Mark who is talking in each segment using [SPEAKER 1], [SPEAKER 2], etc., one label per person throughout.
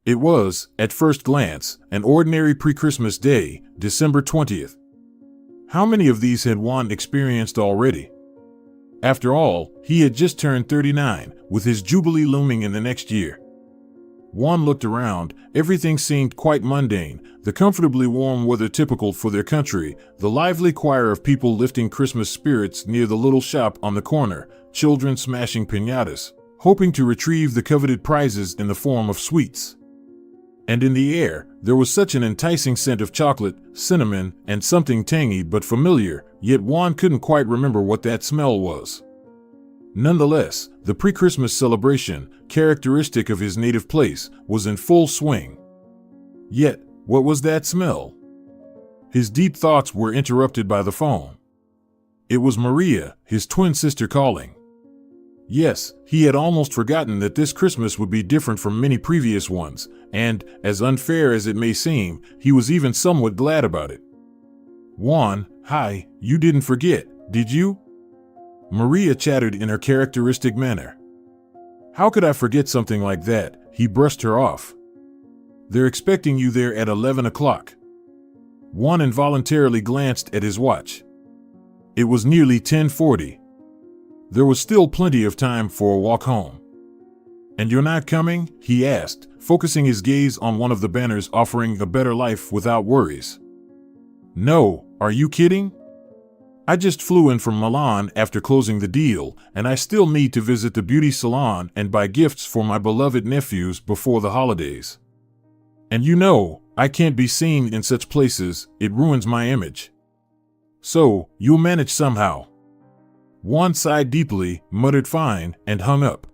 [SPEAKER 1] It was, at first glance, an ordinary pre-Christmas day, December 20th. How many of these had Juan experienced already? After all, he had just turned 39, with his jubilee looming in the next year. Juan looked around. Everything seemed quite mundane, the comfortably warm weather typical for their country, the lively choir of people lifting Christmas spirits near the little shop on the corner, children smashing piñatas, hoping to retrieve the coveted prizes in the form of sweets. And in the air, there was such an enticing scent of chocolate, cinnamon, and something tangy but familiar, yet Juan couldn't quite remember what that smell was. Nonetheless, the pre-Christmas celebration, characteristic of his native place, was in full swing. Yet, what was that smell? His deep thoughts were interrupted by the phone. It was Maria, his twin sister, calling. Yes, he had almost forgotten that this Christmas would be different from many previous ones, and, as unfair as it may seem, he was even somewhat glad about it. "Juan, hi, you didn't forget, did you?" Maria chattered in her characteristic manner. "How could I forget something like that?" He brushed her off. "They're expecting you there at 11 o'clock. Juan involuntarily glanced at his watch. It was nearly 10:40. There was still plenty of time for a walk home. "And you're not coming?" he asked, focusing his gaze on one of the banners offering a better life without worries. "No, are you kidding? I just flew in from Milan after closing the deal, and I still need to visit the beauty salon and buy gifts for my beloved nephews before the holidays. And you know, I can't be seen in such places, it ruins my image. So, you'll manage somehow." Juan sighed deeply, muttered fine, and hung up.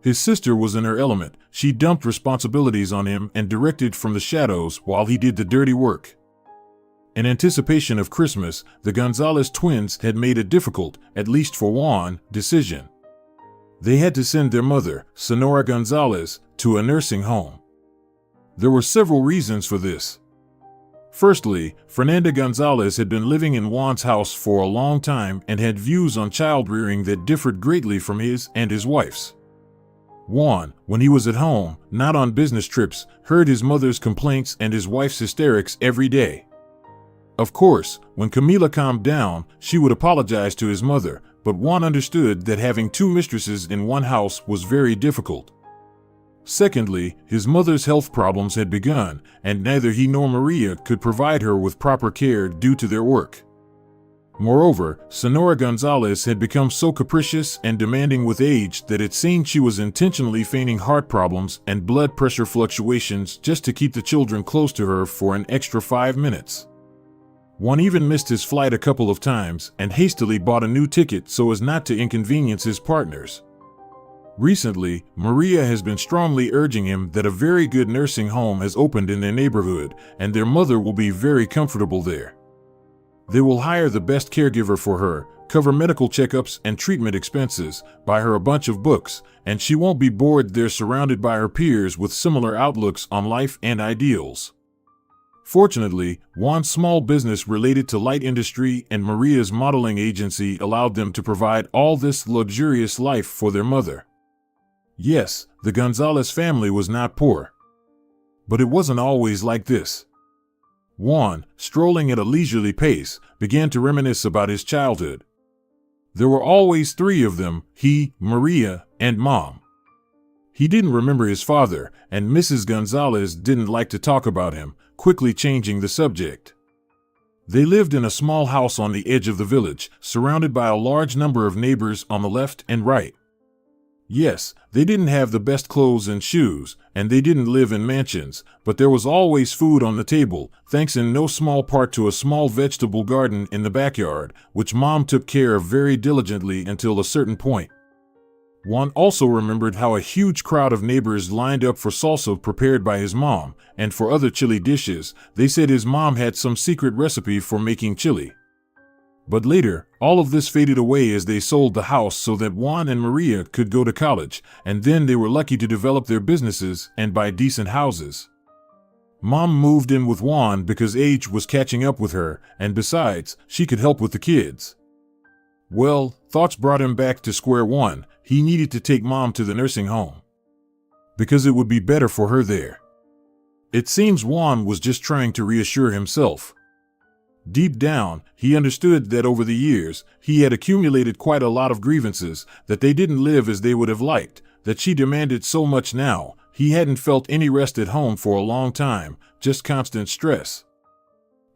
[SPEAKER 1] His sister was in her element. She dumped responsibilities on him and directed from the shadows while he did the dirty work. In anticipation of Christmas, the Gonzalez twins had made a difficult, at least for Juan, decision. They had to send their mother, Sonora Gonzalez, to a nursing home. There were several reasons for this. Firstly, Fernanda Gonzalez had been living in Juan's house for a long time and had views on child-rearing that differed greatly from his and his wife's. Juan, when he was at home, not on business trips, heard his mother's complaints and his wife's hysterics every day. Of course, when Camila calmed down, she would apologize to his mother, but Juan understood that having two mistresses in one house was very difficult. Secondly, his mother's health problems had begun, and neither he nor Maria could provide her with proper care due to their work. Moreover, Sonora Gonzalez had become so capricious and demanding with age that it seemed she was intentionally feigning heart problems and blood pressure fluctuations just to keep the children close to her for an extra 5 minutes. Juan even missed his flight a couple of times and hastily bought a new ticket so as not to inconvenience his partners. Recently, Maria has been strongly urging him that a very good nursing home has opened in their neighborhood, and their mother will be very comfortable there. They will hire the best caregiver for her, cover medical checkups and treatment expenses, buy her a bunch of books, and she won't be bored there surrounded by her peers with similar outlooks on life and ideals. Fortunately, Juan's small business related to light industry and Maria's modeling agency allowed them to provide all this luxurious life for their mother. Yes, the Gonzalez family was not poor. But it wasn't always like this. Juan, strolling at a leisurely pace, began to reminisce about his childhood. There were always 3 of them, he, Maria, and Mom. He didn't remember his father, and Mrs. Gonzalez didn't like to talk about him, quickly changing the subject. They lived in a small house on the edge of the village, surrounded by a large number of neighbors on the left and right. Yes, they didn't have the best clothes and shoes, and they didn't live in mansions, but there was always food on the table, thanks in no small part to a small vegetable garden in the backyard, which Mom took care of very diligently until a certain point. Juan also remembered how a huge crowd of neighbors lined up for salsa prepared by his mom, and for other chili dishes. They said his mom had some secret recipe for making chili. But later, all of this faded away as they sold the house so that Juan and Maria could go to college, and then they were lucky to develop their businesses and buy decent houses. Mom moved in with Juan because age was catching up with her, and besides, she could help with the kids. Well, thoughts brought him back to square one. He needed to take Mom to the nursing home. because it would be better for her there. It seems Juan was just trying to reassure himself. Deep down, he understood that over the years, he had accumulated quite a lot of grievances, that they didn't live as they would have liked, that she demanded so much now. He hadn't felt any rest at home for a long time, just constant stress.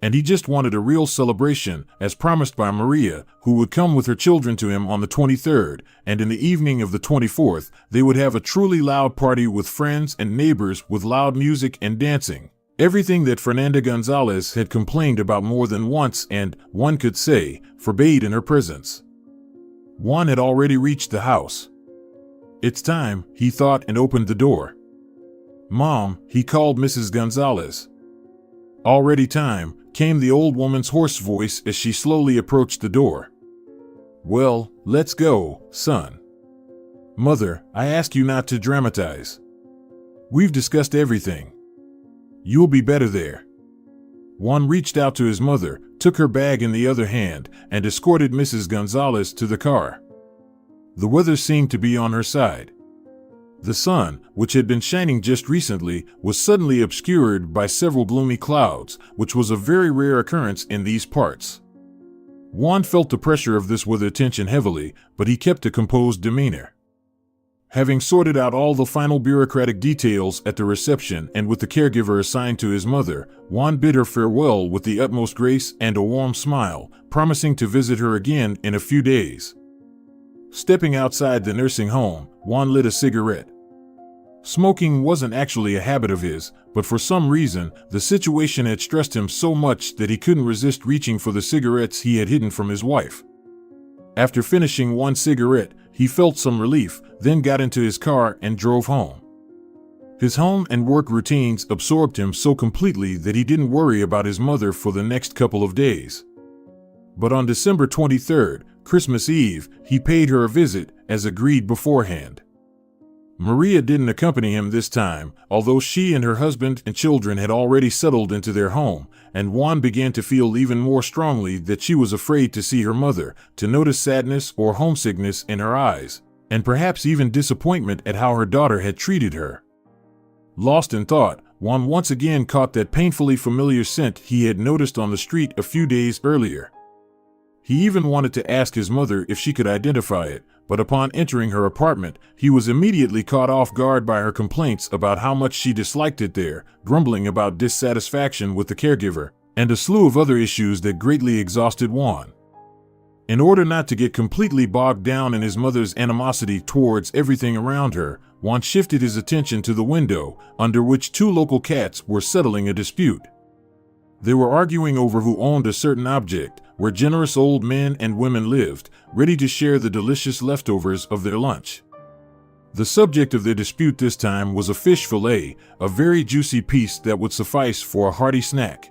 [SPEAKER 1] And he just wanted a real celebration, as promised by Maria, who would come with her children to him on the 23rd, and in the evening of the 24th, they would have a truly loud party with friends and neighbors with loud music and dancing. Everything that Fernanda Gonzalez had complained about more than once and, one could say, forbade in her presence. Juan had already reached the house. It's time, he thought, and opened the door. Mom, he called Mrs. Gonzalez. Already time, came the old woman's hoarse voice as she slowly approached the door. Well, let's go, son. Mother, I ask you not to dramatize. We've discussed everything. You'll be better there. Juan reached out to his mother, took her bag in the other hand, and escorted Mrs. Gonzalez to the car. The weather seemed to be on her side. The sun, which had been shining just recently, was suddenly obscured by several gloomy clouds, which was a very rare occurrence in these parts. Juan felt the pressure of this weather tension heavily, but he kept a composed demeanor. Having sorted out all the final bureaucratic details at the reception and with the caregiver assigned to his mother, Juan bid her farewell with the utmost grace and a warm smile, promising to visit her again in a few days. Stepping outside the nursing home, Juan lit a cigarette. Smoking wasn't actually a habit of his, but for some reason, the situation had stressed him so much that he couldn't resist reaching for the cigarettes he had hidden from his wife. After finishing one cigarette, he felt some relief, then got into his car and drove home. His home and work routines absorbed him so completely that he didn't worry about his mother for the next couple of days. But on December 23rd, Christmas Eve, he paid her a visit, as agreed beforehand. Maria didn't accompany him this time, although she and her husband and children had already settled into their home, and Juan began to feel even more strongly that she was afraid to see her mother, to notice sadness or homesickness in her eyes, and perhaps even disappointment at how her daughter had treated her. Lost in thought, Juan once again caught that painfully familiar scent he had noticed on the street a few days earlier. He even wanted to ask his mother if she could identify it, but upon entering her apartment, he was immediately caught off guard by her complaints about how much she disliked it there, grumbling about dissatisfaction with the caregiver, and a slew of other issues that greatly exhausted Juan. In order not to get completely bogged down in his mother's animosity towards everything around her, Juan shifted his attention to the window, under which two local cats were settling a dispute. They were arguing over who owned a certain object, where generous old men and women lived, ready to share the delicious leftovers of their lunch. The subject of their dispute this time was a fish fillet, a very juicy piece that would suffice for a hearty snack.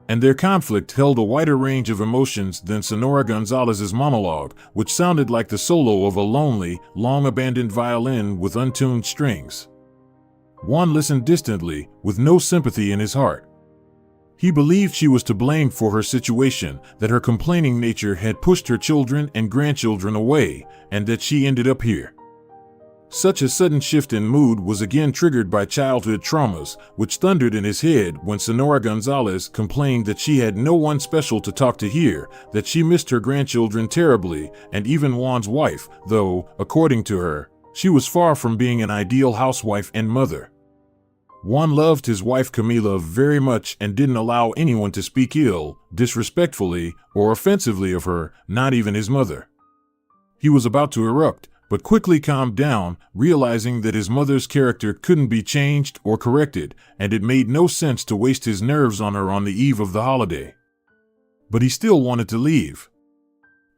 [SPEAKER 1] And their conflict held a wider range of emotions than Sonora Gonzalez's monologue, which sounded like the solo of a lonely, long-abandoned violin with untuned strings. Juan listened distantly, with no sympathy in his heart. He believed she was to blame for her situation, that her complaining nature had pushed her children and grandchildren away, and that she ended up here. Such a sudden shift in mood was again triggered by childhood traumas, which thundered in his head when Sonora Gonzalez complained that she had no one special to talk to here, that she missed her grandchildren terribly, and even Juan's wife, though, according to her, she was far from being an ideal housewife and mother. Juan loved his wife Camila very much and didn't allow anyone to speak ill, disrespectfully, or offensively of her, not even his mother. He was about to erupt, but quickly calmed down, realizing that his mother's character couldn't be changed or corrected, and it made no sense to waste his nerves on her on the eve of the holiday. But he still wanted to leave.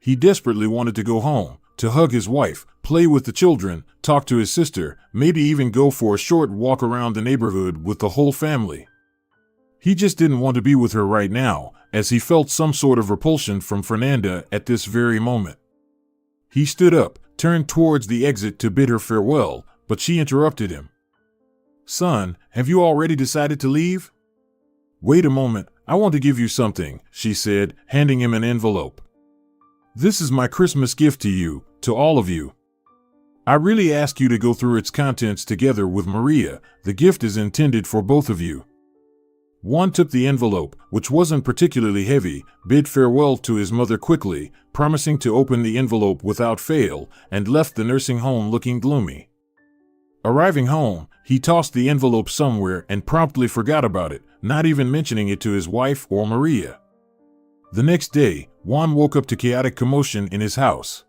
[SPEAKER 1] He desperately wanted to go home, to hug his wife, play with the children, talk to his sister, maybe even go for a short walk around the neighborhood with the whole family. He just didn't want to be with her right now, as he felt some sort of repulsion from Fernanda at this very moment. He stood up, turned towards the exit to bid her farewell, but she interrupted him. "Son, have you already decided to leave?" "Wait a moment, I want to give you something," she said, handing him an envelope. "This is my Christmas gift to you, to all of you. I really ask you to go through its contents together with Maria. The gift is intended for both of you." Juan took the envelope, which wasn't particularly heavy, bid farewell to his mother quickly, promising to open the envelope without fail, and left the nursing home looking gloomy. Arriving home, he tossed the envelope somewhere and promptly forgot about it, not even mentioning it to his wife or Maria. The next day, Juan woke up to chaotic commotion in his house.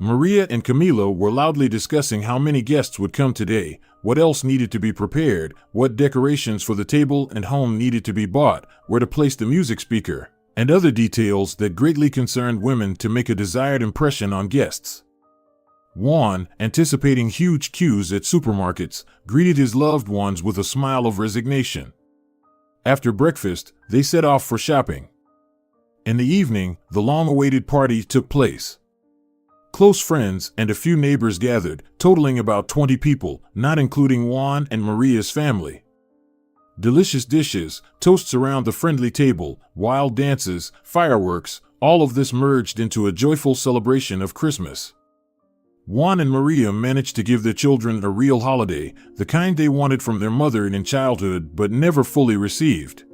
[SPEAKER 1] Maria and Camila were loudly discussing how many guests would come today, what else needed to be prepared, what decorations for the table and home needed to be bought, where to place the music speaker, and other details that greatly concerned women to make a desired impression on guests. Juan, anticipating huge queues at supermarkets, greeted his loved ones with a smile of resignation. After breakfast, they set off for shopping. In the evening, the long-awaited party took place. Close friends and a few neighbors gathered, totaling about 20 people, not including Juan and Maria's family. Delicious dishes, toasts around the friendly table, wild dances, fireworks, all of this merged into a joyful celebration of Christmas. Juan and Maria managed to give their children a real holiday, the kind they wanted from their mother in childhood but never fully received.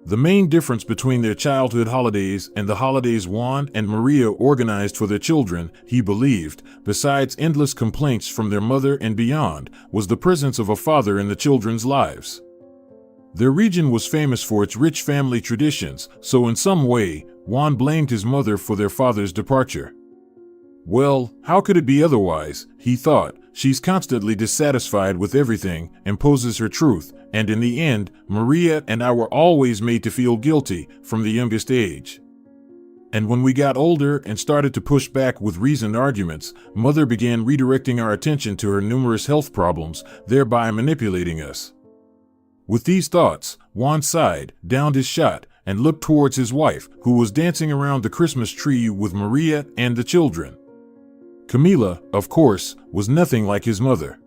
[SPEAKER 1] The main difference between their childhood holidays and the holidays Juan and Maria organized for their children, he believed, besides endless complaints from their mother and beyond, was the presence of a father in the children's lives. Their region was famous for its rich family traditions, so in some way, Juan blamed his mother for their father's departure. Well, how could it be otherwise, he thought. She's constantly dissatisfied with everything, imposes her truth, and in the end, Maria and I were always made to feel guilty from the youngest age. And when we got older and started to push back with reasoned arguments, Mother began redirecting our attention to her numerous health problems, thereby manipulating us. With these thoughts, Juan sighed, downed his shot, and looked towards his wife, who was dancing around the Christmas tree with Maria and the children. Camila, of course, was nothing like his mother.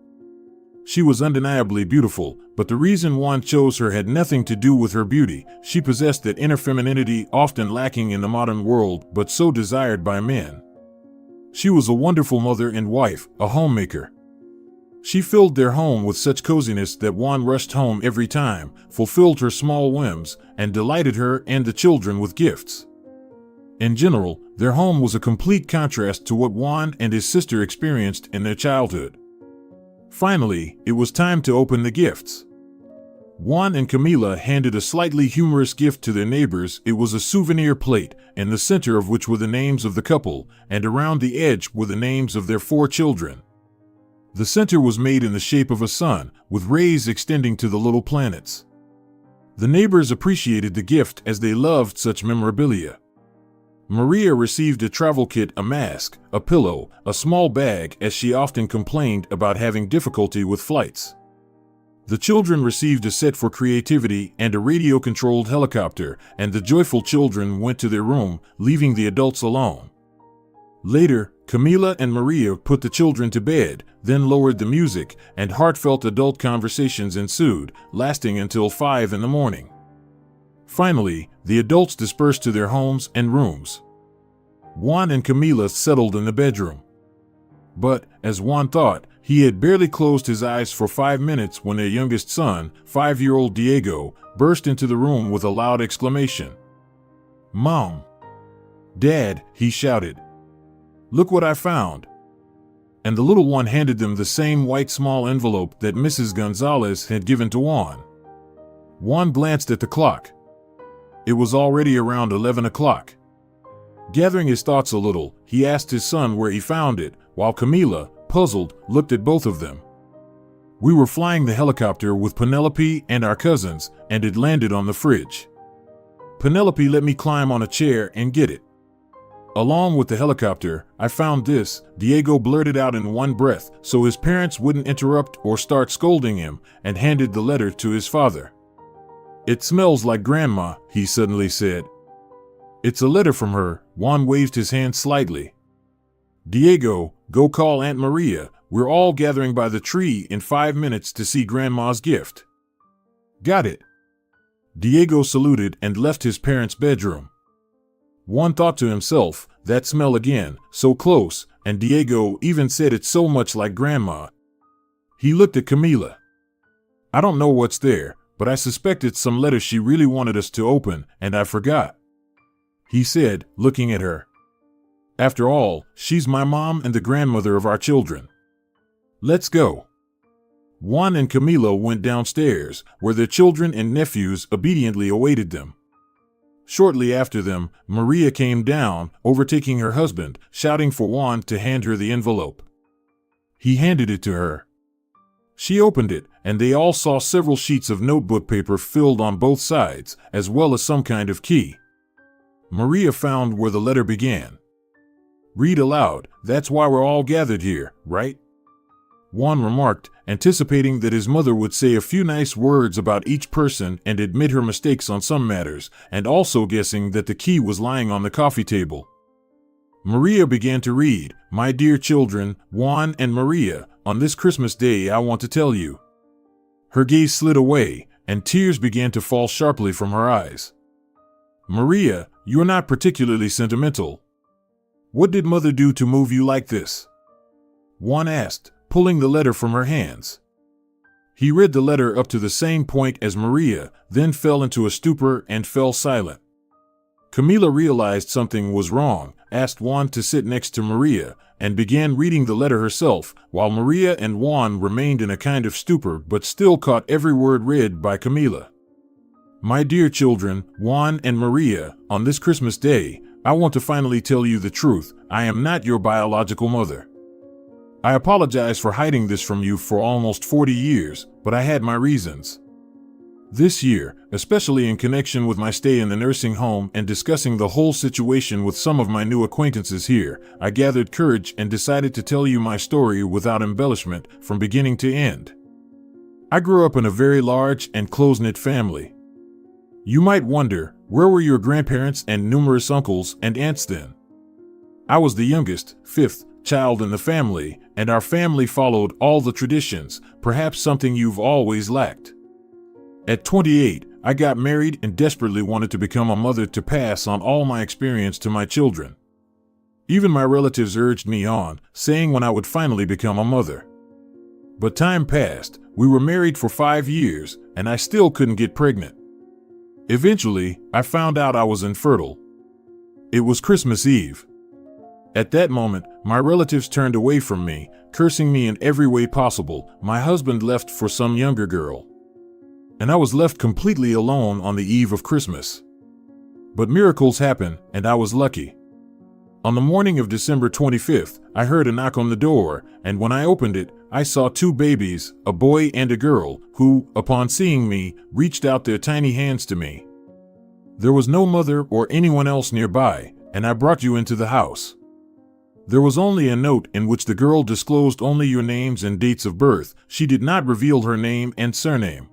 [SPEAKER 1] She was undeniably beautiful, but the reason Juan chose her had nothing to do with her beauty. She possessed that inner femininity often lacking in the modern world, but so desired by men. She was a wonderful mother and wife, a homemaker. She filled their home with such coziness that Juan rushed home every time, fulfilled her small whims, and delighted her and the children with gifts. In general, their home was a complete contrast to what Juan and his sister experienced in their childhood. Finally, it was time to open the gifts. Juan and Camila handed a slightly humorous gift to their neighbors. It was a souvenir plate, in the center of which were the names of the couple, and around the edge were the names of their 4 children. The center was made in the shape of a sun, with rays extending to the little planets. The neighbors appreciated the gift as they loved such memorabilia. Maria received a travel kit, a mask, a pillow, a small bag, as she often complained about having difficulty with flights. The children received a set for creativity and a radio-controlled helicopter, and the joyful children went to their room, leaving the adults alone. Later, Camila and Maria put the children to bed, then lowered the music, and heartfelt adult conversations ensued, lasting until 5 in the morning. Finally, the adults dispersed to their homes and rooms. Juan and Camila settled in the bedroom. But, as Juan thought, he had barely closed his eyes for 5 minutes when their youngest son, 5-year-old Diego, burst into the room with a loud exclamation. "Mom! Dad!" he shouted. "Look what I found!" And the little one handed them the same white small envelope that Mrs. Gonzalez had given to Juan. Juan glanced at the clock. It was already around 11 o'clock. Gathering his thoughts a little, he asked his son where he found it, while Camila, puzzled, looked at both of them. "We were flying the helicopter with Penelope and our cousins, and it landed on the fridge. Penelope let me climb on a chair and get it. Along with the helicopter, I found this," Diego blurted out in one breath, so his parents wouldn't interrupt or start scolding him, and handed the letter to his father. "It smells like Grandma," he suddenly said. "It's a letter from her." Juan waved his hand slightly. "Diego, go call Aunt Maria. We're all gathering by the tree in 5 minutes to see Grandma's gift." "Got it." Diego saluted and left his parents' bedroom. Juan thought to himself, that smell again, so close, and Diego even said it's so much like Grandma. He looked at Camila. I don't know what's there, but I suspect it's some letter she really wanted us to open, and I forgot, he said, looking at her. After all, she's my mom and the grandmother of our children. Let's go. Juan and Camila went downstairs, where their children and nephews obediently awaited them. Shortly after them, Maria came down, overtaking her husband, shouting for Juan to hand her the envelope. He handed it to her. She opened it, and they all saw several sheets of notebook paper filled on both sides, as well as some kind of key. Maria found where the letter began. Read aloud, that's why we're all gathered here, right? Juan remarked, anticipating that his mother would say a few nice words about each person and admit her mistakes on some matters, and also guessing that the key was lying on the coffee table. Maria began to read, My dear children, Juan and Maria, on this Christmas day I want to tell you. Her gaze slid away, and tears began to fall sharply from her eyes. Maria, you're not particularly sentimental. What did Mother do to move you like this? Juan asked, pulling the letter from her hands. He read the letter up to the same point as Maria, then fell into a stupor and fell silent. Camila realized something was wrong, asked Juan to sit next to Maria, and began reading the letter herself, while Maria and Juan remained in a kind of stupor but still caught every word read by Camila. My dear children, Juan and Maria, on this Christmas day, I want to finally tell you the truth. I am not your biological mother. I apologize for hiding this from you for almost 40 years, but I had my reasons. This year, especially in connection with my stay in the nursing home and discussing the whole situation with some of my new acquaintances here, I gathered courage and decided to tell you my story without embellishment from beginning to end. I grew up in a very large and close-knit family. You might wonder, where were your grandparents and numerous uncles and aunts then? I was the youngest, fifth, child in the family, and our family followed all the traditions, perhaps something you've always lacked. At 28, I got married and desperately wanted to become a mother to pass on all my experience to my children. Even my relatives urged me on, saying when I would finally become a mother. But time passed, we were married for 5 years, and I still couldn't get pregnant. Eventually, I found out I was infertile. It was Christmas Eve. At that moment, my relatives turned away from me, cursing me in every way possible. My husband left for some younger girl. And I was left completely alone on the eve of Christmas. But miracles happen, and I was lucky. On the morning of December 25th, I heard a knock on the door, and when I opened it, I saw 2 babies, a boy and a girl, who, upon seeing me, reached out their tiny hands to me. There was no mother or anyone else nearby, and I brought you into the house. There was only a note in which the girl disclosed only your names and dates of birth. She did not reveal her name and surname.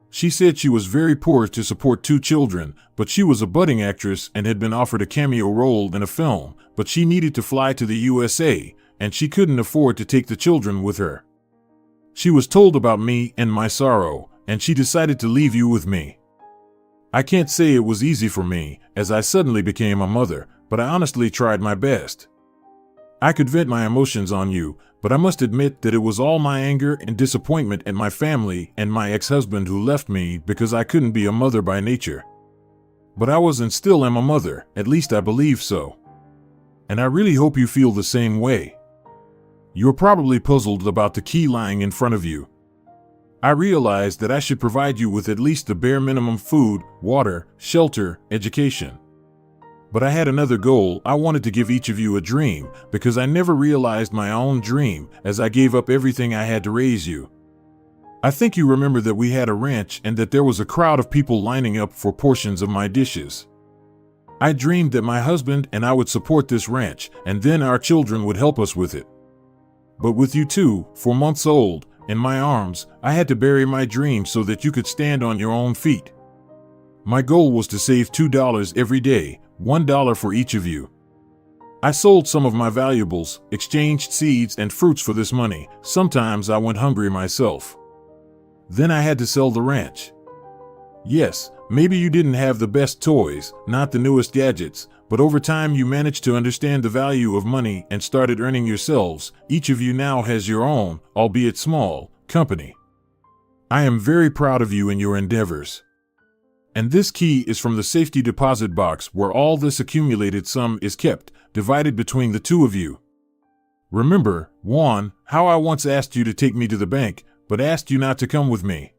[SPEAKER 1] She said she was very poor to support 2 children, but she was a budding actress and had been offered a cameo role in a film, but she needed to fly to the USA, and she couldn't afford to take the children with her. She was told about me and my sorrow, and she decided to leave you with me. I can't say it was easy for me, as I suddenly became a mother, but I honestly tried my best. I could vent my emotions on you, but I must admit that it was all my anger and disappointment at my family and my ex-husband who left me because I couldn't be a mother by nature. But I was and still am a mother, at least I believe so. And I really hope you feel the same way. You're probably puzzled about the key lying in front of you. I realized that I should provide you with at least the bare minimum: food, water, shelter, education. But I had another goal. I wanted to give each of you a dream, because I never realized my own dream, as I gave up everything I had to raise you. I think you remember that we had a ranch and that there was a crowd of people lining up for portions of my dishes. I dreamed that my husband and I would support this ranch, and then our children would help us with it. But with you 2, 4 months old, in my arms, I had to bury my dream so that you could stand on your own feet. My goal was to save $2 every day, $1 for each of you. I sold some of my valuables, exchanged seeds and fruits for this money. Sometimes I went hungry myself. Then I had to sell the ranch. Yes, Maybe you didn't have the best toys, not the newest gadgets, but over time you managed to understand the value of money and started earning yourselves. Each of you now has your own, albeit small, company. I am very proud of you in your endeavors. And this key is from the safety deposit box where all this accumulated sum is kept, divided between the two of you. Remember, Juan, how I once asked you to take me to the bank, but asked you not to come with me.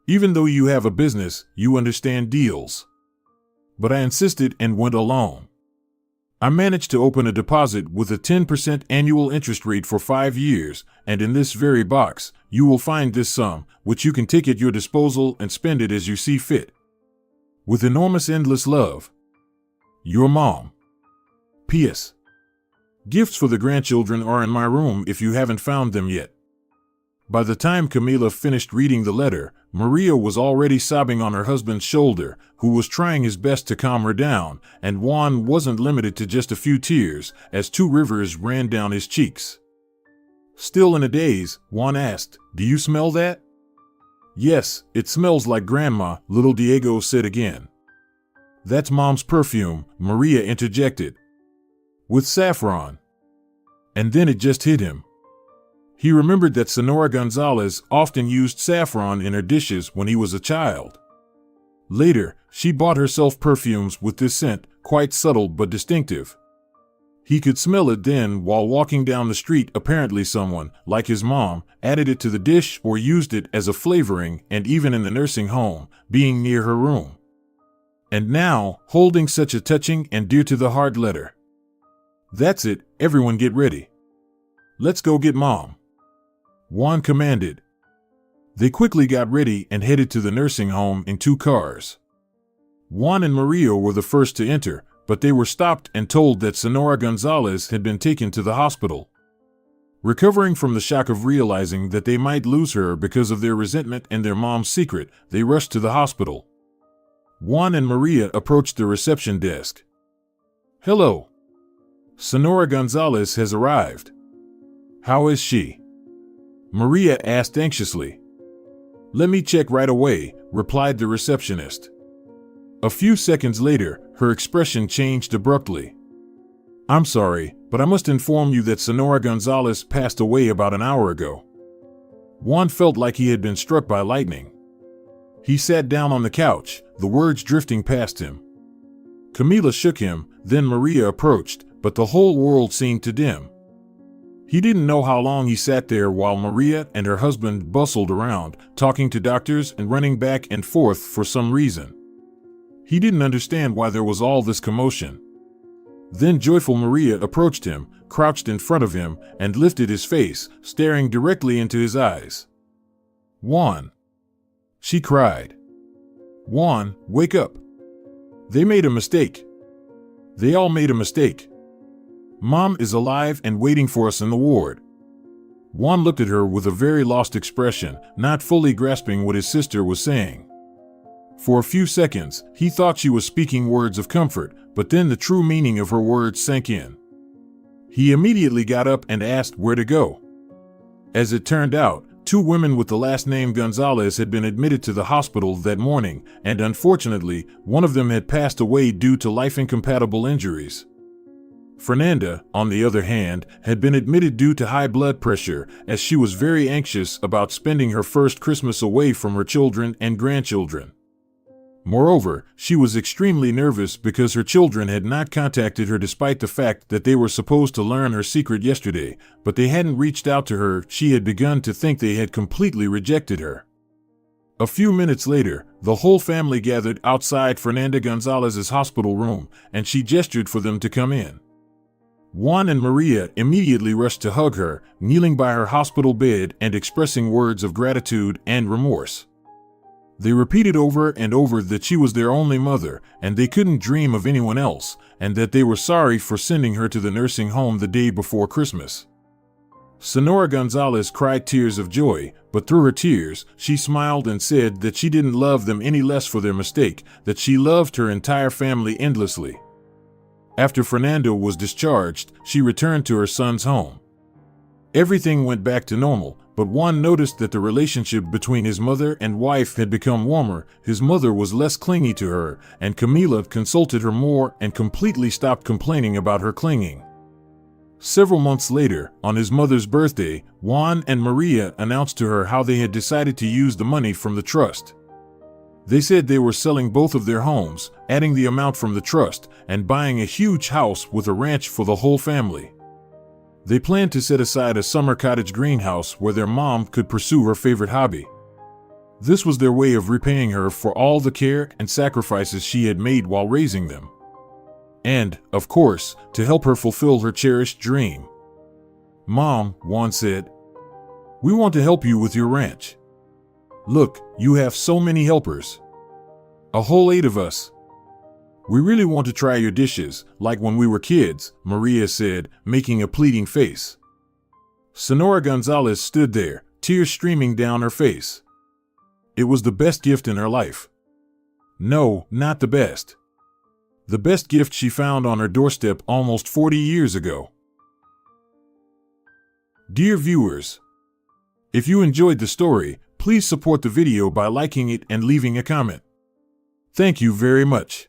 [SPEAKER 1] Even though you have a business, you understand deals. But I insisted and went alone. I managed to open a deposit with a 10% annual interest rate for 5 years, and in this very box, you will find this sum, which you can take at your disposal and spend it as you see fit. With enormous endless love. Your mom. P.S. Gifts for the grandchildren are in my room if you haven't found them yet. By the time Camila finished reading the letter, Maria was already sobbing on her husband's shoulder, who was trying his best to calm her down, and Juan wasn't limited to just a few tears, as 2 rivers ran down his cheeks. Still in a daze, Juan asked, "Do you smell that?" "Yes, it smells like Grandma," little Diego said again. "That's Mom's perfume," Maria interjected. "With saffron." And then it just hit him. He remembered that Sonora Gonzalez often used saffron in her dishes when he was a child. Later, she bought herself perfumes with this scent, quite subtle but distinctive. He could smell it then while walking down the street. Apparently someone, like his mom, added it to the dish or used it as a flavoring, and even in the nursing home, being near her room. And now, holding such a touching and dear-to-the-heart letter. "That's it, everyone get ready. Let's go get Mom," Juan commanded. They quickly got ready and headed to the nursing home in 2 cars. Juan and Maria were the first to enter, but they were stopped and told that Sonora Gonzalez had been taken to the hospital. Recovering from the shock of realizing that they might lose her because of their resentment and their mom's secret, they rushed to the hospital. Juan and Maria approached the reception desk. "Hello. Sonora Gonzalez has arrived. How is she?" Maria asked anxiously. "Let me check right away," replied the receptionist. A few seconds later, her expression changed abruptly. "I'm sorry, but I must inform you that Sonora Gonzalez passed away about an hour ago." Juan felt like he had been struck by lightning. He sat down on the couch, the words drifting past him. Camila shook him, then Maria approached, but the whole world seemed to dim. He didn't know how long he sat there while Maria and her husband bustled around, talking to doctors and running back and forth for some reason. He didn't understand why there was all this commotion. Then joyful Maria approached him, crouched in front of him, and lifted his face, staring directly into his eyes. "Juan!" she cried. "Juan, wake up. They made a mistake. They all made a mistake. Mom is alive and waiting for us in the ward." Juan looked at her with a very lost expression, not fully grasping what his sister was saying. For a few seconds, he thought she was speaking words of comfort, but then the true meaning of her words sank in. He immediately got up and asked where to go. As it turned out, 2 women with the last name Gonzalez had been admitted to the hospital that morning, and unfortunately, one of them had passed away due to life-incompatible injuries. Fernanda, on the other hand, had been admitted due to high blood pressure, as she was very anxious about spending her first Christmas away from her children and grandchildren. Moreover, she was extremely nervous because her children had not contacted her despite the fact that they were supposed to learn her secret yesterday, but they hadn't reached out to her. She had begun to think they had completely rejected her. A few minutes later, the whole family gathered outside Fernanda Gonzalez's hospital room, and she gestured for them to come in. Juan and Maria immediately rushed to hug her, kneeling by her hospital bed and expressing words of gratitude and remorse. They repeated over and over that she was their only mother, and they couldn't dream of anyone else, and that they were sorry for sending her to the nursing home the day before Christmas. Sonora Gonzalez cried tears of joy, but through her tears, she smiled and said that she didn't love them any less for their mistake, that she loved her entire family endlessly. After Fernando was discharged, she returned to her son's home. Everything went back to normal, But Juan noticed that the relationship between his mother and wife had become warmer. His mother was less clingy to her, and Camila consulted her more and completely stopped complaining about her clinging. Several months later, on his mother's birthday, Juan and Maria announced to her how they had decided to use the money from the trust. They said they were selling both of their homes, adding the amount from the trust, and buying a huge house with a ranch for the whole family. They planned to set aside a summer cottage greenhouse where their mom could pursue her favorite hobby. This was their way of repaying her for all the care and sacrifices she had made while raising them. And, of course, to help her fulfill her cherished dream. "Mom," Juan said, "we want to help you with your ranch. Look, you have so many helpers. A whole 8 of us. We really want to try your dishes, like when we were kids," Maria said, making a pleading face. Sonora Gonzalez stood there, tears streaming down her face. It was the best gift in her life. No, not the best. The best gift she found on her doorstep almost 40 years ago. Dear viewers, if you enjoyed the story, please support the video by liking it and leaving a comment. Thank you very much.